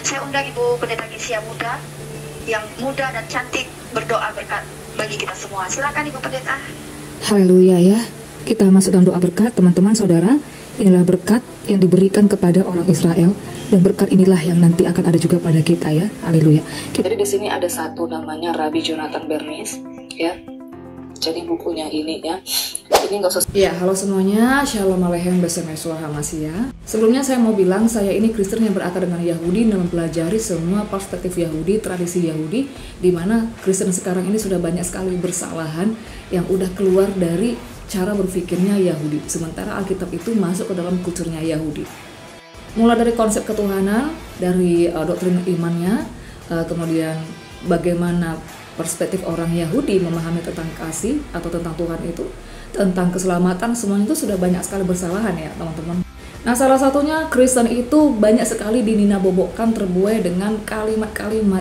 Saya undang Ibu Pendeta Gisia Muda, yang muda dan cantik, berdoa berkat bagi kita semua. Silakan Ibu Pendeta. Haleluya ya. Kita masuk dalam doa berkat, teman-teman saudara. Inilah berkat yang diberikan kepada orang Israel, dan berkat inilah yang nanti akan ada juga pada kita ya. Haleluya. Jadi di sini ada satu namanya Rabbi Jonathan Bernis ya. Jadi bukunya ini ya. Ini nggak usah. Ya, halo semuanya. Shalom Aleichem Besem Yeshua HaMashiach. Sebelumnya saya mau bilang saya ini Kristen yang berakar dengan Yahudi dan mempelajari semua perspektif Yahudi, tradisi Yahudi, di mana Kristen sekarang ini sudah banyak sekali bersalahan yang udah keluar dari cara berpikirnya Yahudi. Sementara Alkitab itu masuk ke dalam kulturnya Yahudi. Mulai dari konsep ketuhanan, dari doktrin imannya, kemudian bagaimana perspektif orang Yahudi memahami tentang kasih atau tentang Tuhan itu, tentang keselamatan, semuanya itu sudah banyak sekali bersalahan ya teman-teman. Nah, salah satunya Kristen itu banyak sekali dininabobokan terbuai dengan kalimat-kalimat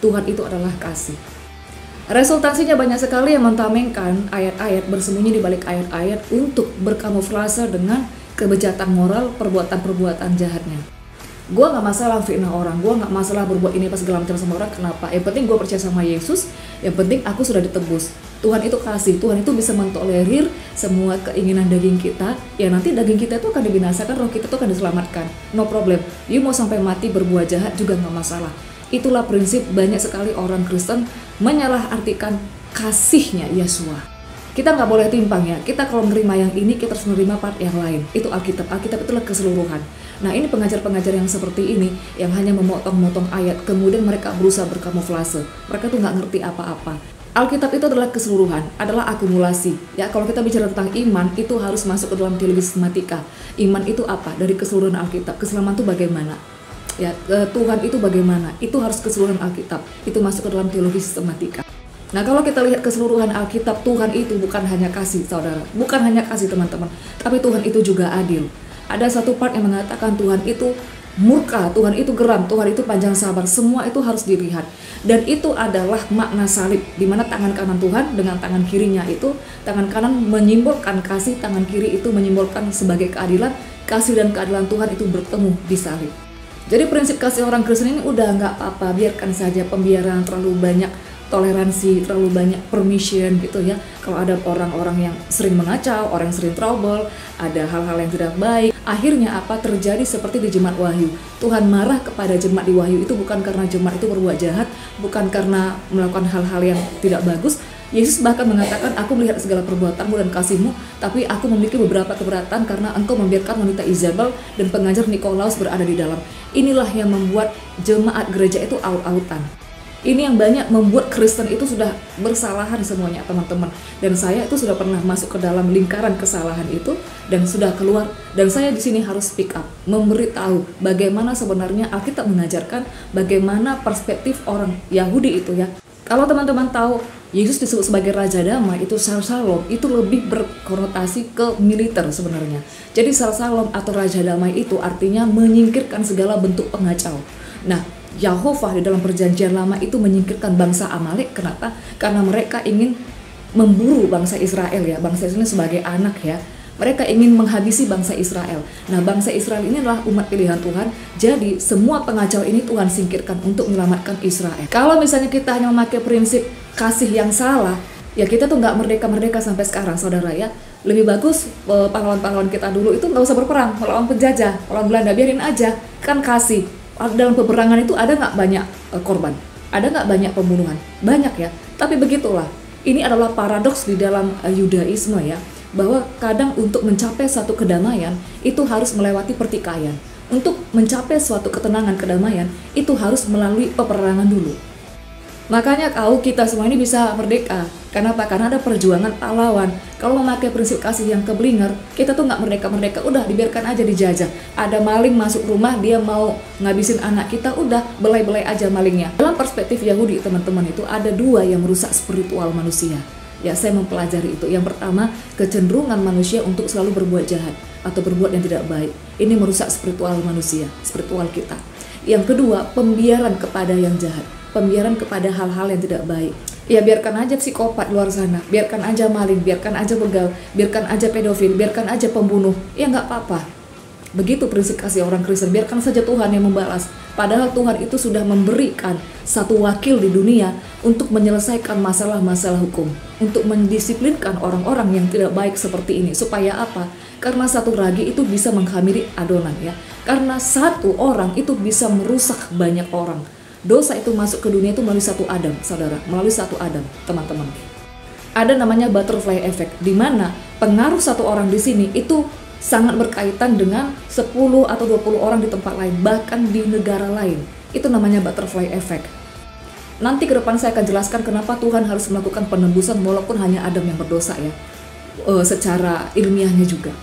Tuhan itu adalah kasih. Resultasinya banyak sekali yang mentamengkan ayat-ayat, bersembunyi di balik ayat-ayat untuk berkamuflase dengan kebejatan moral, perbuatan-perbuatan jahatnya. Gue gak masalah fitnah orang, gue gak masalah berbuat ini pas segala macam sama orang. Kenapa? Yang penting gue percaya sama Yesus, yang penting aku sudah ditebus. Tuhan itu kasih, Tuhan itu bisa mentolerir semua keinginan daging kita. Ya nanti daging kita itu akan dibinasakan, roh kita itu akan diselamatkan. No problem, you mau sampai mati berbuat jahat juga gak masalah. Itulah prinsip banyak sekali orang Kristen menyalahartikan kasihnya Yeshua. Kita nggak boleh timpang ya, kita kalau menerima yang ini, kita harus menerima part yang lain. Itu Alkitab, Alkitab itulah keseluruhan. Nah ini pengajar-pengajar yang seperti ini, yang hanya memotong-motong ayat, kemudian mereka berusaha berkamuflase. Mereka tuh nggak ngerti apa-apa. Alkitab itu adalah keseluruhan, adalah akumulasi. Ya, kalau kita bicara tentang iman, itu harus masuk ke dalam teologi sistematika. Iman itu apa? Dari keseluruhan Alkitab. Keselamatan itu bagaimana? Ya, Tuhan itu bagaimana? Itu harus keseluruhan Alkitab. Itu masuk ke dalam teologi sistematika. Nah, kalau kita lihat keseluruhan Alkitab, Tuhan itu bukan hanya kasih, saudara. Bukan hanya kasih, teman-teman. Tapi Tuhan itu juga adil. Ada satu part yang mengatakan Tuhan itu murka, Tuhan itu geram, Tuhan itu panjang sabar. Semua itu harus dilihat. Dan itu adalah makna salib, di mana tangan kanan Tuhan dengan tangan kirinya itu, tangan kanan menyimbolkan kasih, tangan kiri itu menyimbolkan sebagai keadilan. Kasih dan keadilan Tuhan itu bertemu di salib. Jadi prinsip kasih orang Kristen ini udah nggak apa-apa, biarkan saja pembiaran terlalu banyak, toleransi, terlalu banyak permission gitu ya. Kalau ada orang-orang yang sering mengacau, orang yang sering trouble, ada hal-hal yang tidak baik, akhirnya apa terjadi seperti di Jemaat Wahyu. Tuhan marah kepada jemaat di Wahyu itu bukan karena jemaat itu berbuat jahat, bukan karena melakukan hal-hal yang tidak bagus. Yesus bahkan mengatakan, aku melihat segala perbuatanmu dan kasihmu, tapi aku memiliki beberapa keberatan karena engkau membiarkan wanita Izabel dan pengajar Nikolaus berada di dalam. Inilah yang membuat jemaat gereja itu aut-autan. Ini yang banyak membuat Kristen itu sudah bersalahan semuanya, teman-teman. Dan saya itu sudah pernah masuk ke dalam lingkaran kesalahan itu dan sudah keluar. Dan saya di sini harus speak up, memberitahu bagaimana sebenarnya Alkitab mengajarkan, bagaimana perspektif orang Yahudi itu ya. Kalau teman-teman tahu Yesus disebut sebagai Raja Damai, itu Shalom, itu lebih berkonotasi ke militer sebenarnya. Jadi Shalom atau Raja Damai itu artinya menyingkirkan segala bentuk pengacau. Nah, Yahovah di dalam perjanjian lama itu menyingkirkan bangsa Amalek. Kenapa? Karena mereka ingin memburu bangsa Israel ya, bangsa Israel sebagai anak ya. Mereka ingin menghabisi bangsa Israel. Nah, bangsa Israel ini adalah umat pilihan Tuhan. Jadi, semua pengacau ini Tuhan singkirkan untuk menyelamatkan Israel. Kalau misalnya kita hanya memakai prinsip kasih yang salah, ya kita tuh nggak merdeka-merdeka sampai sekarang, saudara ya. Lebih bagus pahlawan-pahlawan kita dulu itu nggak usah berperang, melawan penjajah, melawan Belanda, biarin aja. Kan kasih. Dalam peperangan itu ada nggak banyak korban? Ada nggak banyak pembunuhan? Banyak ya. Tapi begitulah. Ini adalah paradoks di dalam Yudaisme ya. Bahwa kadang untuk mencapai satu kedamaian itu harus melewati pertikaian. Untuk mencapai suatu ketenangan kedamaian itu harus melalui peperangan dulu. Makanya kita semua ini bisa merdeka. Kenapa? Karena ada perjuangan pahlawan. Kalau memakai prinsip kasih yang keblinger, kita tuh nggak merdeka-merdeka. Udah dibiarkan aja dijajah. Ada maling masuk rumah, dia mau ngabisin anak kita, udah belai-belai aja malingnya. Dalam perspektif Yahudi teman-teman itu ada dua yang merusak spiritual manusia. Ya, saya mempelajari itu. Yang pertama, kecenderungan manusia untuk selalu berbuat jahat atau berbuat yang tidak baik. Ini merusak spiritual manusia, spiritual kita. Yang kedua, pembiaran kepada yang jahat, pembiaran kepada hal-hal yang tidak baik. Ya biarkan aja psikopat luar sana, biarkan aja maling, biarkan aja begal, biarkan aja pedofil, biarkan aja pembunuh. Ya nggak apa-apa. Begitu prinsip kasih orang Kristen, biarkan saja Tuhan yang membalas. Padahal Tuhan itu sudah memberikan satu wakil di dunia untuk menyelesaikan masalah-masalah hukum, untuk mendisiplinkan orang-orang yang tidak baik seperti ini. Supaya apa? Karena satu ragi itu bisa menghamili adonan ya. Karena satu orang itu bisa merusak banyak orang. Dosa itu masuk ke dunia itu melalui satu Adam, saudara, melalui satu Adam, teman-teman. Ada namanya butterfly effect, di mana pengaruh satu orang di sini itu sangat berkaitan dengan 10 atau 20 orang di tempat lain, bahkan di negara lain. Itu namanya butterfly effect. Nanti ke depan saya akan jelaskan kenapa Tuhan harus melakukan penebusan walaupun hanya Adam yang berdosa ya, secara ilmiahnya juga.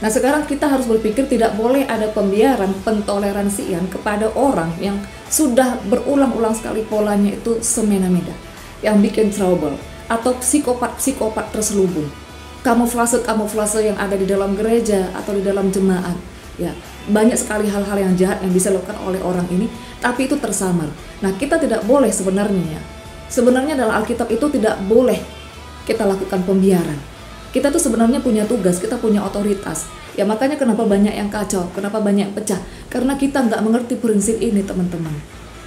Nah sekarang kita harus berpikir tidak boleh ada pembiaran, pentoleransian kepada orang yang sudah berulang-ulang sekali polanya itu semena-mena, yang bikin trouble, atau psikopat-psikopat terselubung. Kamuflase-kamuflase yang ada di dalam gereja atau di dalam jemaat ya, banyak sekali hal-hal yang jahat yang bisa dilakukan oleh orang ini, tapi itu tersamar. Nah kita tidak boleh sebenarnya dalam Alkitab itu tidak boleh kita lakukan pembiaran. Kita tuh sebenarnya punya tugas, kita punya otoritas ya. Makanya kenapa banyak yang kacau, kenapa banyak yang pecah, karena kita nggak mengerti prinsip ini teman-teman.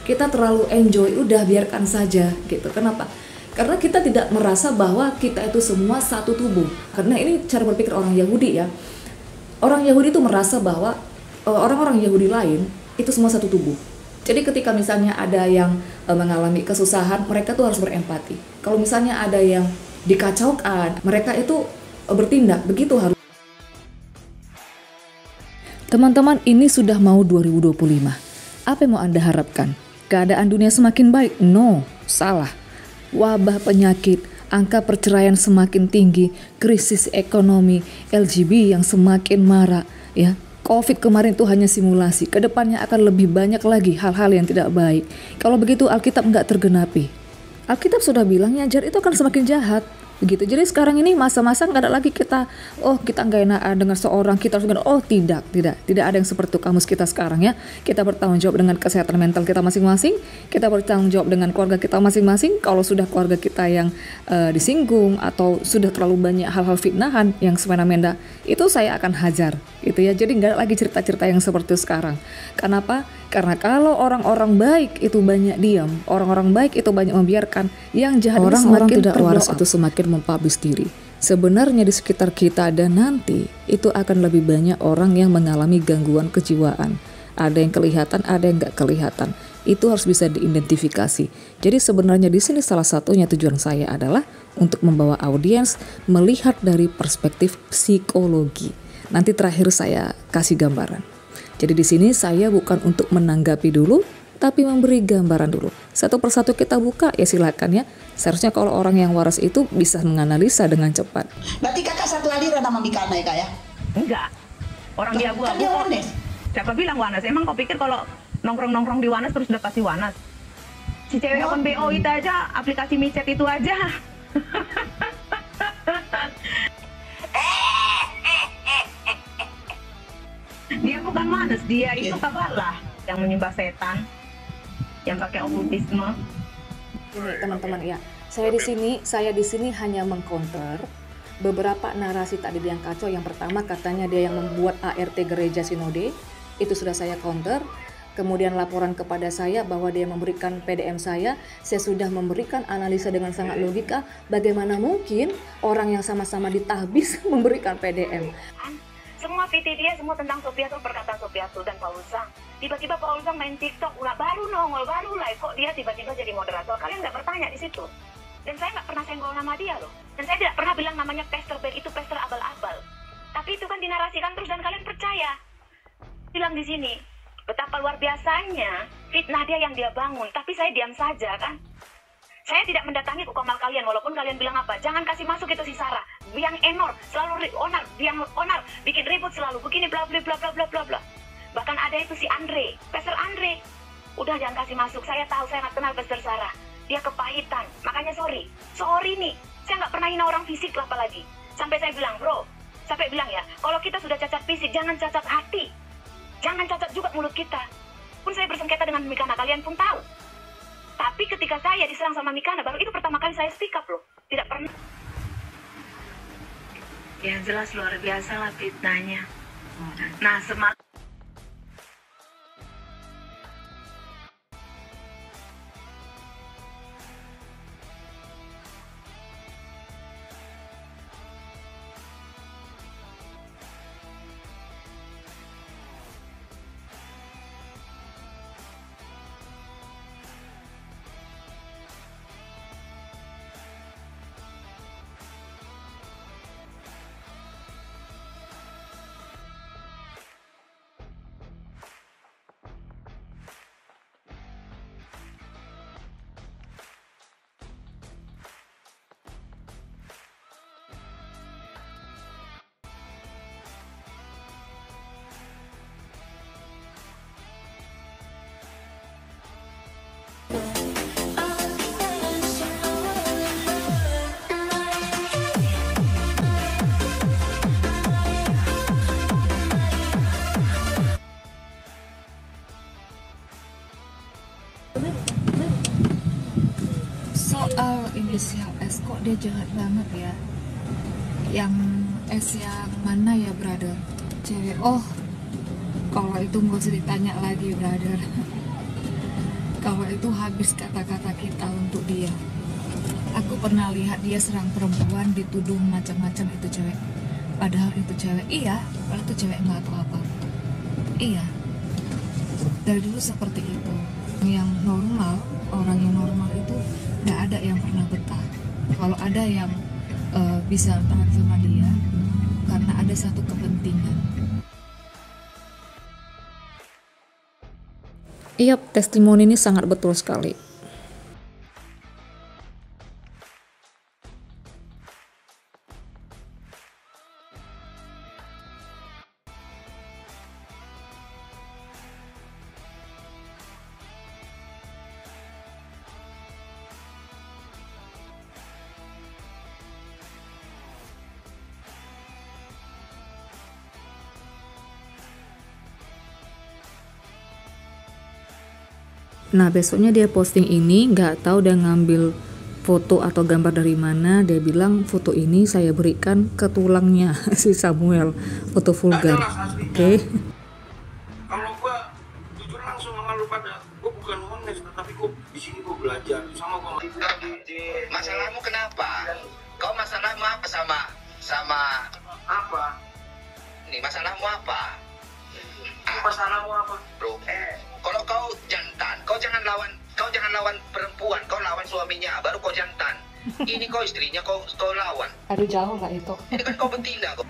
Kita terlalu enjoy, udah biarkan saja gitu. Kenapa? Karena kita tidak merasa bahwa kita itu semua satu tubuh. Karena ini cara berpikir orang Yahudi ya. Orang Yahudi itu merasa bahwa orang-orang Yahudi lain itu semua satu tubuh. Jadi ketika misalnya ada yang mengalami kesusahan, mereka tuh harus berempati. Kalau misalnya ada yang dikacaukan, mereka itu bertindak. Begitu harus. Teman-teman, ini sudah mau 2025. Apa yang mau Anda harapkan? Keadaan dunia semakin baik? No, salah. Wabah penyakit, angka perceraian semakin tinggi, krisis ekonomi, LGB yang semakin marak, ya. COVID kemarin itu hanya simulasi, kedepannya akan lebih banyak lagi hal-hal yang tidak baik. Kalau begitu Alkitab nggak tergenapi. Alkitab sudah bilang ya, jahat itu akan semakin jahat. Begitu. Jadi sekarang ini masa-masa nggak ada lagi kita nggak enak dengan seorang, kita harus tidak ada yang seperti itu. Kamus kita sekarang ya, kita bertanggung jawab dengan kesehatan mental kita masing-masing, kita bertanggung jawab dengan keluarga kita masing-masing. Kalau sudah keluarga kita yang disinggung atau sudah terlalu banyak hal-hal fitnahan yang semena-mena, itu saya akan hajar gitu ya. Jadi nggak ada lagi cerita-cerita yang seperti itu sekarang. Kenapa? Karena kalau orang-orang baik itu banyak diam, orang-orang baik itu banyak membiarkan, yang jahat orang-orang tidak waras itu semakin mempublis diri. Sebenarnya di sekitar kita dan nanti itu akan lebih banyak orang yang mengalami gangguan kejiwaan. Ada yang kelihatan, ada yang nggak kelihatan. Itu harus bisa diidentifikasi. Jadi sebenarnya di sini salah satunya tujuan saya adalah untuk membawa audiens melihat dari perspektif psikologi. Nanti terakhir saya kasih gambaran. Jadi di sini saya bukan untuk menanggapi dulu, tapi memberi gambaran dulu. Satu persatu kita buka ya silakan ya. Seharusnya kalau orang yang waras itu bisa menganalisa dengan cepat. Berarti kakak satu aliran sama Mikana ya kak ya? Enggak. Orang dia abu-abu. Dia Wanes. Siapa bilang Wanes? Emang kau pikir kalau nongkrong-nongkrong di Wanes terus udah pasti Wanes? Si cewek akun BO itu aja, aplikasi micet itu aja. Dia bukan Wanes, dia itu Kabalah yang menyembah setan, yang pakai okultisme. Ini teman-teman ya, saya di sini hanya mengcounter beberapa narasi tadi yang kacau. Yang pertama katanya dia yang membuat ART gereja sinode, itu sudah saya counter. Kemudian laporan kepada saya bahwa dia memberikan PDM saya sudah memberikan analisa dengan sangat logika. Bagaimana mungkin orang yang sama-sama ditahbis memberikan PDM? Semua PT dia semua tentang Sopiatul, perkataan Sopiatul dan Paulusang. Tiba-tiba Paulusang main TikTok, baru nongol, baru live, kok dia tiba-tiba jadi moderator. Kalian nggak bertanya di situ. Dan saya nggak pernah senggol nama dia loh. Dan saya tidak pernah bilang namanya pastor bad, itu pastor abal-abal. Tapi itu kan dinarasikan terus dan kalian percaya. Bilang di sini, betapa luar biasanya fitnah dia yang dia bangun. Tapi saya diam saja kan. Saya tidak mendatangi komal kalian, walaupun kalian bilang apa. Jangan kasih masuk itu si Sarah. Biang enor, selalu onar, biang onar, bikin ribut selalu, begini bla bla bla bla bla bla bla. Bahkan ada itu si Andre, Pastor Andre. Udah jangan kasih masuk, saya tahu saya nggak kenal Pastor Sarah. Dia kepahitan, makanya sorry nih. Saya nggak pernah hina orang fisik lah apalagi. Sampai saya bilang, bro, sampai bilang ya, kalau kita sudah cacat fisik, jangan cacat hati. Jangan cacat juga mulut kita. Pun saya bersengketa dengan Mikana, kalian pun tahu. Tapi ketika saya diserang sama Mikana, baru itu pertama kali saya speak up loh. Tidak pernah. Yang jelas luar biasa lah fitnahnya. Nah, semakin soal inisial S kok dia jahat banget ya. Yang S yang mana ya, brother? Cewek. Oh, kalau itu nggak usah ditanya lagi, brother. Kalau itu habis kata-kata kita untuk dia. Aku pernah lihat dia serang perempuan, dituduh macam-macam itu cewek. Padahal itu cewek, iya, padahal itu cewek nggak tahu apa. Iya, dari dulu seperti itu. Yang normal, orang yang normal itu nggak ada yang pernah betah. Kalau ada yang bisa tahan sama dia, karena ada satu kepentingan. Iya, testimoni ini sangat betul sekali. Nah, besoknya dia posting ini, nggak tahu dia ngambil foto atau gambar dari mana. Dia bilang foto ini saya berikan ke tulangnya si Samuel, foto vulgar. Oke. Kalau gua jujur langsung sama lu pada, gua bukan honest, tapi gua di sini gua belajar sama gua. Masalahmu kenapa? Kau masalahmu apa sama Apa? nih, masalahmu apa? Masalahmu apa? Bro, kalau kau jantan, kau jangan lawan perempuan, kau lawan suaminya, baru kau jantan. Ini kau istrinya, kau lawan. Aduh, jauh nggak itu? Ini kan kau betina kau.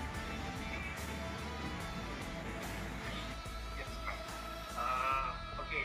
Oke.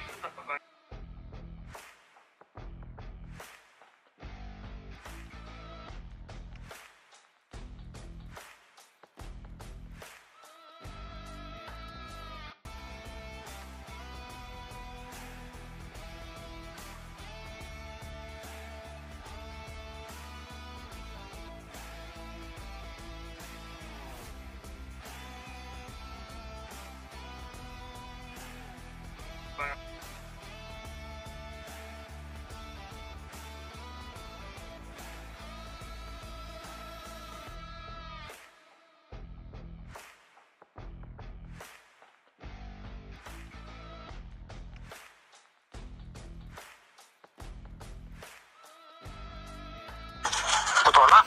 Tolak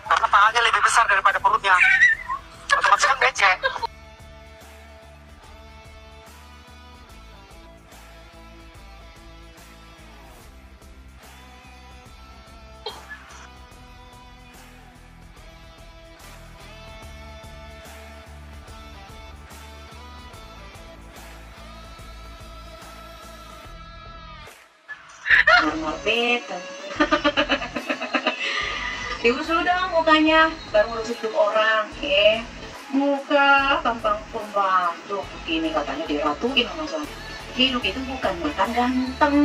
karena pahanya lebih besar daripada perutnya, otomatis kan becek. normal beta. Diurus dulu dong mukanya, baru urus hidup orang, ya. Muka tampang pembantu begini katanya diratuin sama suami. Hidup itu bukan makan ganteng.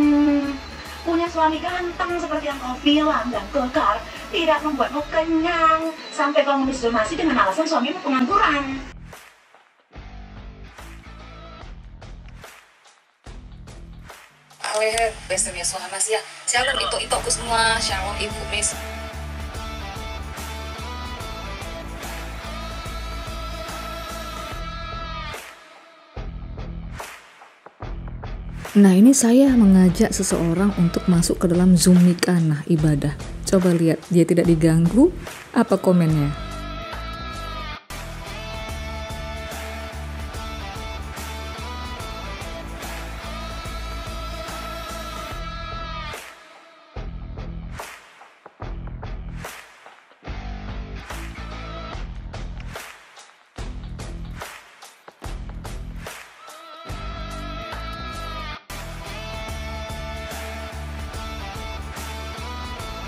Punya suami ganteng seperti yang kau bilang dan kekar tidak membuatmu kenyang sampai kau mengisolasi dengan alasan suamimu pengangguran. Aleh, besarnya suami ya. Shalom itu aku semua, shalom ibu Miss. Nah, ini saya mengajak seseorang untuk masuk ke dalam Zoom Mikanah ibadah. Coba lihat, dia tidak diganggu, apa komennya?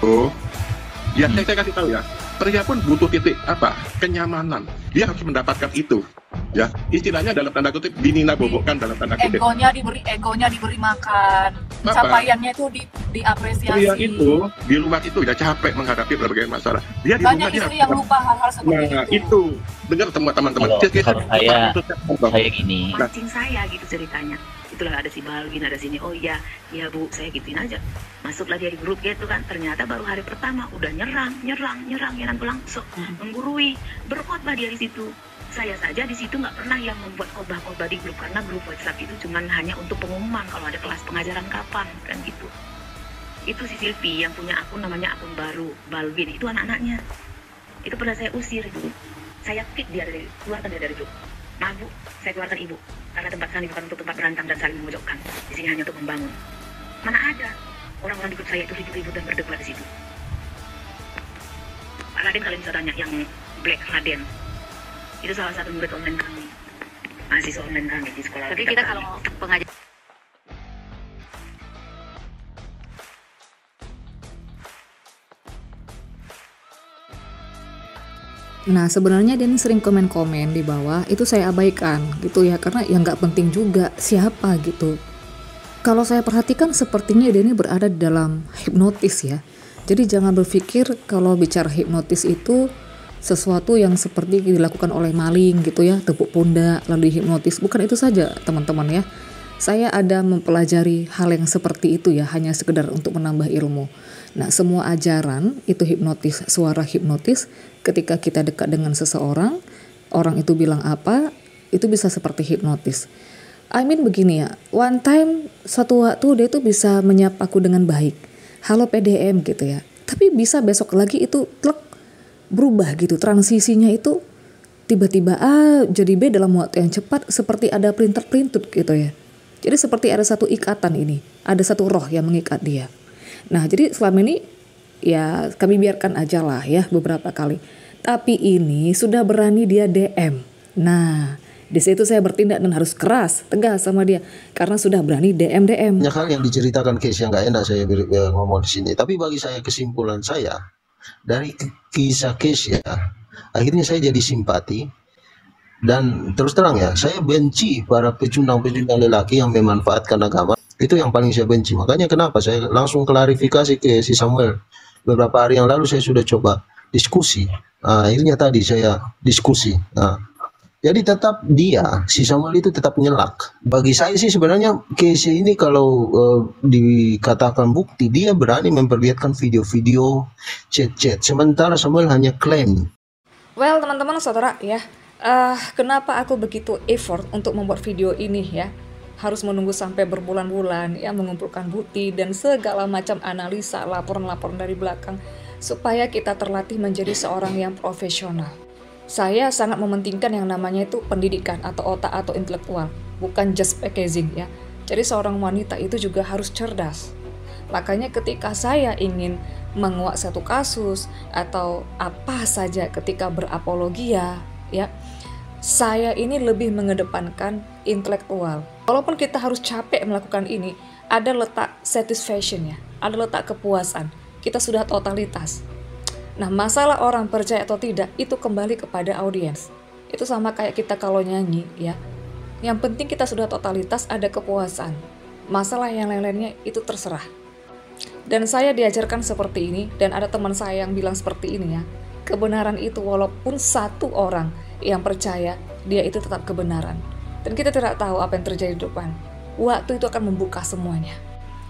Oh, ya saya kasih tahu ya. Pria pun butuh titik apa? Kenyamanan. Dia harus mendapatkan itu. Ya, istilahnya dalam tanda kutip dinina bobokkan dalam tanda kutip. Egonya diberi makan, capaiannya itu diapresiasi. Pria itu di luar itu ya capek menghadapi berbagai masalah. Dia di Banyak rumah istri dia yang lupa hal-hal seperti itu. Dengar semua teman-teman. Kalau saya gini. Mancing saya gitu ceritanya. Itulah ada si Balvin, ada sini. Oh iya Bu, saya gituin aja. Masuklah dia di grup gitu kan. Ternyata baru hari pertama udah nyerang langsung menggurui, berkhotbah dia di situ. Saya saja di situ nggak pernah yang membuat khotbah di grup, karena grup WhatsApp itu cuman hanya untuk pengumuman kalau ada kelas pengajaran kapan kan gitu. Itu si Silvi yang punya akun namanya akun baru Balvin, itu anak-anaknya. Itu pernah saya usir itu. Saya kick dia keluarkan dia dari grup. Maaf Bu, saya keluarkan Ibu. Karena tempat kami bukan untuk tempat berantem dan saling memojokkan. Di sini hanya untuk membangun. Mana ada orang-orang di grup saya itu ribut-ribut dan berdebat di situ. Pak Raden kalian bisa tanya yang Black Raden. Itu salah satu murid online kami. Mahasiswa online kami di sekolah. Tapi kita kalau pengajar Nah, sebenarnya dia ini sering komen-komen di bawah, itu saya abaikan gitu ya, karena yang nggak penting juga siapa gitu. Kalau saya perhatikan sepertinya dia ini berada di dalam hipnotis ya. Jadi jangan berpikir kalau bicara hipnotis itu sesuatu yang seperti dilakukan oleh maling gitu ya, tepuk pundak lalu hipnotis. Bukan itu saja teman-teman ya. Saya ada mempelajari hal yang seperti itu ya, hanya sekedar untuk menambah ilmu. Nah, semua ajaran itu hipnotis, suara hipnotis. Ketika kita dekat dengan seseorang, orang itu bilang apa, itu bisa seperti hipnotis. I mean begini ya, one time suatu waktu dia tuh bisa menyapaku dengan baik. Halo PDM gitu ya. Tapi bisa besok lagi itu berubah gitu, transisinya itu tiba-tiba A jadi B dalam waktu yang cepat, seperti ada printer-printut gitu ya. Jadi seperti ada satu ikatan ini, ada satu roh yang mengikat dia. Nah, jadi selama ini ya kami biarkan aja lah ya beberapa kali. Tapi ini sudah berani dia DM. Nah, di situ saya bertindak dan harus keras, tegas sama dia karena sudah berani DM. Banyak hal yang diceritakan case yang nggak enak saya ngomong di sini. Tapi bagi saya kesimpulan saya dari kisah case ya, akhirnya saya jadi simpati. Dan terus terang ya, saya benci para pecundang-pecundang lelaki yang memanfaatkan agama. Itu yang paling saya benci. Makanya kenapa saya langsung klarifikasi ke si Samuel. Beberapa hari yang lalu saya sudah coba diskusi. Akhirnya tadi saya diskusi. Jadi tetap dia, si Samuel itu tetap nyelak. Bagi saya sih sebenarnya case ini kalau dikatakan bukti, dia berani memperlihatkan video-video, chat-chat. Sementara Samuel hanya klaim. Well, teman-teman saudara ya. Kenapa aku begitu effort untuk membuat video ini ya, harus menunggu sampai berbulan-bulan ya, mengumpulkan bukti dan segala macam analisa, laporan-laporan dari belakang supaya kita terlatih menjadi seorang yang profesional. Saya sangat mementingkan yang namanya itu pendidikan atau otak atau intelektual, bukan just packaging ya. Jadi seorang wanita itu juga harus cerdas. Makanya ketika saya ingin menguak satu kasus atau apa saja ketika berapologia ya, saya ini lebih mengedepankan intelektual. Walaupun kita harus capek melakukan ini, ada letak satisfaction ya, ada letak kepuasan. Kita sudah totalitas. Nah, masalah orang percaya atau tidak itu kembali kepada audiens. Itu sama kayak kita kalau nyanyi ya. Yang penting kita sudah totalitas, ada kepuasan. Masalah yang lain-lainnya itu terserah. Dan saya diajarkan seperti ini, dan ada teman saya yang bilang seperti ini ya. Kebenaran itu walaupun satu orang yang percaya, dia itu tetap kebenaran. Dan kita tidak tahu apa yang terjadi di depan. Waktu itu akan membuka semuanya.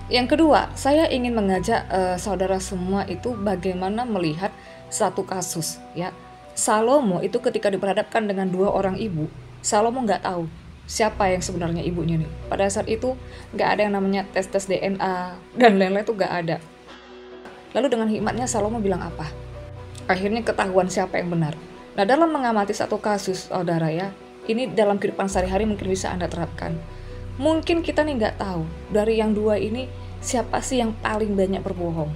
Yang kedua, saya ingin mengajak saudara semua itu bagaimana melihat satu kasus ya. Salomo itu ketika diperhadapkan dengan dua orang ibu, Salomo nggak tahu siapa yang sebenarnya ibunya nih. Pada saat itu nggak ada yang namanya tes DNA dan lain-lain, itu nggak ada. Lalu dengan hikmatnya Salomo bilang apa? Akhirnya ketahuan siapa yang benar. Nah, dalam mengamati satu kasus, saudara ya, ini dalam kehidupan sehari-hari mungkin bisa Anda terapkan. Mungkin kita nih nggak tahu dari yang dua ini siapa sih yang paling banyak berbohong.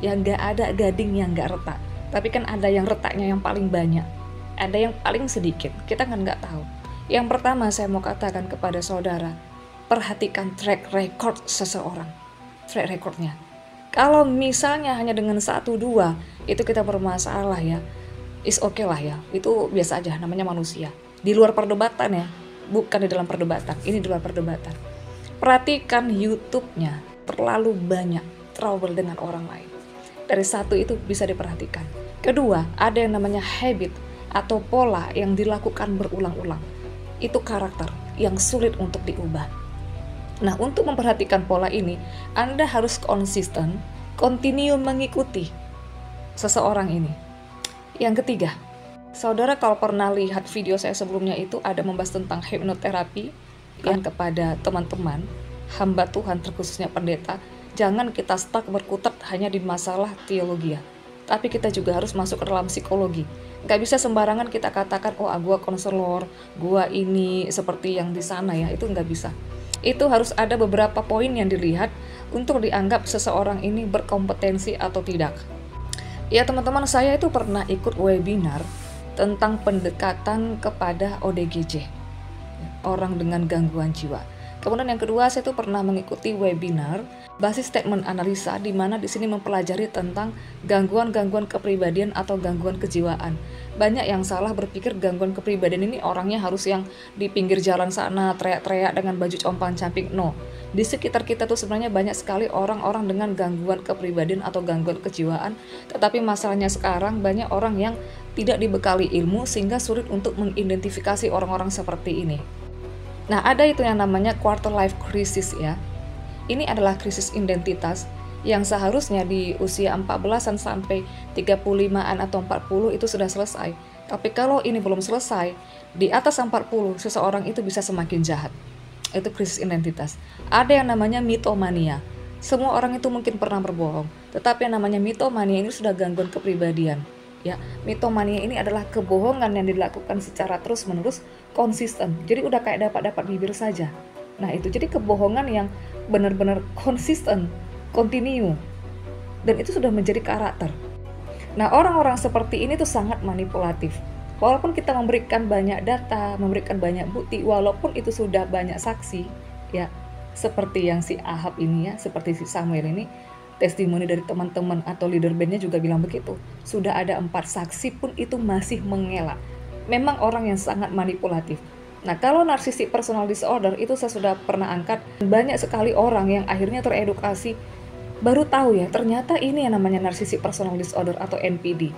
Yang nggak ada gading yang nggak retak. Tapi kan ada yang retaknya yang paling banyak. Ada yang paling sedikit. Kita kan nggak tahu. Yang pertama saya mau katakan kepada saudara, perhatikan track record seseorang. Track recordnya. Kalau misalnya hanya dengan 1-2 itu kita bermasalah ya, is okay lah ya, itu biasa aja, namanya manusia. Di luar perdebatan ya, bukan di dalam perdebatan, ini di luar perdebatan. Perhatikan YouTube-nya, terlalu banyak trouble dengan orang lain. Dari 1 itu bisa diperhatikan. Kedua, ada yang namanya habit atau pola yang dilakukan berulang-ulang. Itu karakter yang sulit untuk diubah. Nah, untuk memperhatikan pola ini, Anda harus konsisten, continue mengikuti seseorang ini. Yang ketiga, saudara kalau pernah lihat video saya sebelumnya itu ada membahas tentang hipnoterapi yang kepada teman-teman, hamba Tuhan terkhususnya pendeta, jangan kita stuck berkutat hanya di masalah teologi ya. Tapi kita juga harus masuk ke dalam psikologi. Gak bisa sembarangan kita katakan, oh gua konselor, gua ini seperti yang di sana ya, itu gak bisa. Itu harus ada beberapa poin yang dilihat untuk dianggap seseorang ini berkompetensi atau tidak. Ya teman-teman, saya itu pernah ikut webinar tentang pendekatan kepada ODGJ, orang dengan gangguan jiwa. Kemudian yang kedua, saya itu pernah mengikuti webinar basis statement analisa, di mana di sini mempelajari tentang gangguan-gangguan kepribadian atau gangguan kejiwaan. Banyak yang salah berpikir gangguan kepribadian ini orangnya harus yang di pinggir jalan sana teriak-teriak dengan baju compang-camping. No, di sekitar kita tuh sebenarnya banyak sekali orang-orang dengan gangguan kepribadian atau gangguan kejiwaan. Tetapi masalahnya sekarang banyak orang yang tidak dibekali ilmu sehingga sulit untuk mengidentifikasi orang-orang seperti ini. Nah, ada itu yang namanya quarter life crisis ya. Ini adalah krisis identitas yang seharusnya di usia 14-an sampai 35-an atau 40 itu sudah selesai. Tapi kalau ini belum selesai, di atas 40 seseorang itu bisa semakin jahat. Itu krisis identitas. Ada yang namanya mitomania. Semua orang itu mungkin pernah berbohong, tetapi yang namanya mitomania ini sudah gangguan kepribadian. Ya, mitomania ini adalah kebohongan yang dilakukan secara terus-menerus konsisten. Jadi udah kayak dapat bibir saja. Nah, itu jadi kebohongan yang benar-benar konsisten, continue. Dan itu sudah menjadi karakter. Nah, orang-orang seperti ini tuh sangat manipulatif. Walaupun kita memberikan banyak data, memberikan banyak bukti, walaupun itu sudah banyak saksi, ya, seperti yang si Ahab ini ya, seperti si Samuel ini, testimoni dari teman-teman atau leader bandnya juga bilang begitu. Sudah ada 4 saksi pun itu masih mengelak. Memang orang yang sangat manipulatif. Nah, kalau narcissistic personal disorder itu saya sudah pernah angkat. Banyak sekali orang yang akhirnya teredukasi baru tahu ya, ternyata ini yang namanya narcissistic personal disorder atau NPD.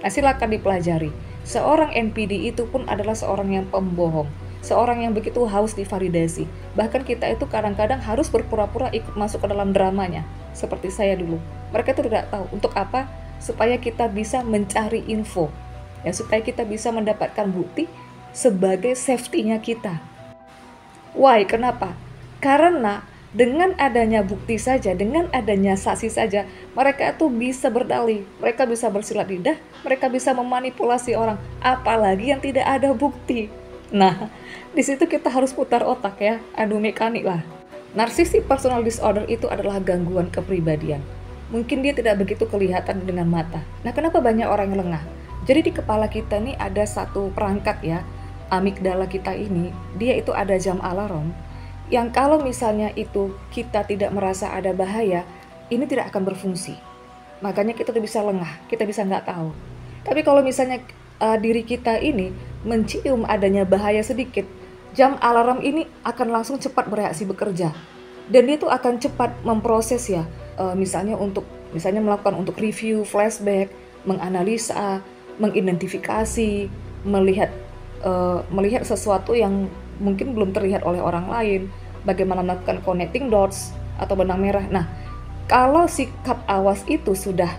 Nah, silakan dipelajari. Seorang NPD itu pun adalah seorang yang pembohong. Seorang yang begitu haus divalidasi. Bahkan kita itu kadang-kadang harus berpura-pura ikut masuk ke dalam dramanya. Seperti saya dulu. Mereka itu tidak tahu untuk apa, supaya kita bisa mencari info. Ya, supaya kita bisa mendapatkan bukti sebagai safety-nya kita. Why? Kenapa? Karena dengan adanya bukti saja, dengan adanya saksi saja, mereka itu bisa berdalih, mereka bisa bersilat lidah, mereka bisa memanipulasi orang, apalagi yang tidak ada bukti. Nah, di situ kita harus putar otak ya, adu mekanik lah. Narcissistic personal disorder itu adalah gangguan kepribadian. Mungkin dia tidak begitu kelihatan dengan mata. Nah, kenapa banyak orang yang lengah? Jadi di kepala kita nih ada satu perangkat ya, amigdala kita ini, dia itu ada jam alarm, yang kalau misalnya itu kita tidak merasa ada bahaya, ini tidak akan berfungsi. Makanya kita tuh bisa lengah, kita bisa nggak tahu. Tapi kalau misalnya diri kita ini mencium adanya bahaya sedikit, jam alarm ini akan langsung cepat bereaksi bekerja. Dan dia tuh akan cepat memproses ya, misalnya melakukan untuk review, flashback, menganalisa, mengidentifikasi, melihat sesuatu yang mungkin belum terlihat oleh orang lain, bagaimana melakukan connecting dots atau benang merah. Nah, kalau sikap awas itu sudah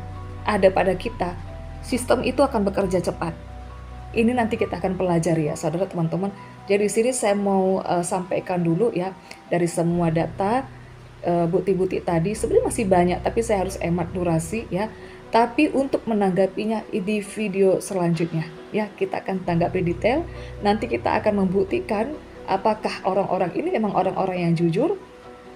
ada pada kita, sistem itu akan bekerja cepat. Ini nanti kita akan pelajari ya saudara teman-teman. Jadi di sini saya mau sampaikan dulu ya, dari semua data bukti-bukti tadi sebenarnya masih banyak, tapi saya harus hemat durasi ya. Tapi untuk menanggapinya di video selanjutnya ya, kita akan tanggapi detail. Nanti kita akan membuktikan apakah orang-orang ini memang orang-orang yang jujur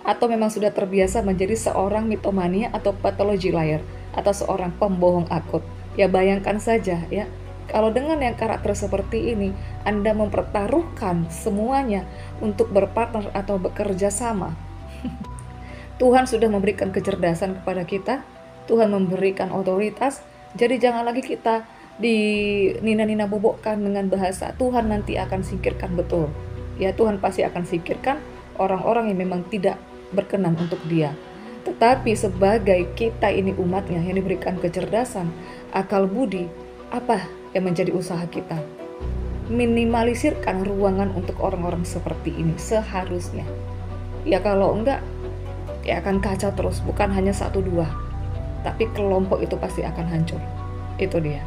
atau memang sudah terbiasa menjadi seorang mitomania atau pathology liar atau seorang pembohong akut. Ya bayangkan saja ya, kalau dengan yang karakter seperti ini, Anda mempertaruhkan semuanya untuk berpartner atau bekerja sama. Tuhan sudah memberikan kecerdasan kepada kita, Tuhan memberikan otoritas, jadi jangan lagi kita di nina-nina bobokkan dengan bahasa Tuhan nanti akan singkirkan. Betul. Ya Tuhan pasti akan singkirkan orang-orang yang memang tidak berkenan untuk Dia. Tetapi sebagai kita ini umatnya yang diberikan kecerdasan, akal budi, apa yang menjadi usaha kita? Minimalisirkan ruangan untuk orang-orang seperti ini seharusnya. Ya kalau enggak, ya akan kacau terus. Bukan hanya 1-2, tapi kelompok itu pasti akan hancur. Itu dia.